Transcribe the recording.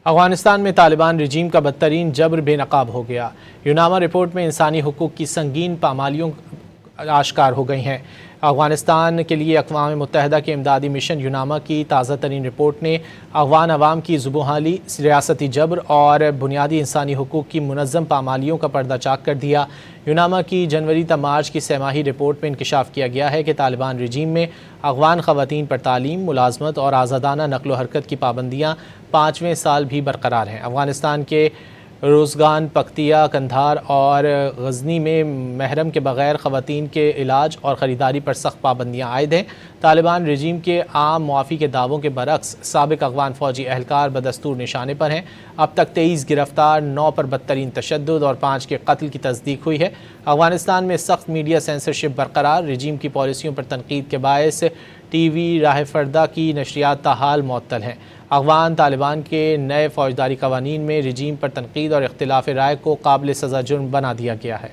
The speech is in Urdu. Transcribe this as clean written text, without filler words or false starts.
افغانستان میں طالبان رجیم کا بدترین جبر بے نقاب ہو گیا۔ یوناما رپورٹ میں انسانی حقوق کی سنگین پامالیوں آشکار ہو گئی ہیں۔ افغانستان کے لیے اقوام متحدہ کے امدادی مشن یوناما کی تازہ ترین رپورٹ نے افغان عوام کی زبوں-حالی، ریاستی جبر اور بنیادی انسانی حقوق کی منظم پامالیوں کا پردہ چاک کر دیا۔ یوناما کی جنوری تا مارچ کی 3 ماہی رپورٹ میں انکشاف کیا گیا ہے کہ طالبان رجیم میں افغان خواتین پر تعلیم، ملازمت اور آزادانہ نقل و حرکت کی پابندیاں 5ویں سال بھی برقرار ہیں۔ افغانستان کے روزگان، پکتیہ، قندھار اور غزنی میں محرم کے بغیر خواتین کے علاج اور خریداری پر سخت پابندیاں عائد ہیں۔ طالبان رجیم کے عام معافی کے دعووں کے برعکس سابق افغان فوجی اہلکار بدستور نشانے پر ہیں۔ اب تک 23 گرفتار، 9 پر بدترین تشدد اور 5 کے قتل کی تصدیق ہوئی ہے۔ افغانستان میں سخت میڈیا سینسرشپ برقرار، رجیم کی پالیسیوں پر تنقید کے باعث ٹی وی راہ فردہ کی نشریات تاحال معطل ہیں۔ افغان طالبان کے نئے فوجداری قوانین میں رجیم پر تنقید اور اختلاف رائے کو قابل سزا جرم بنا دیا گیا ہے۔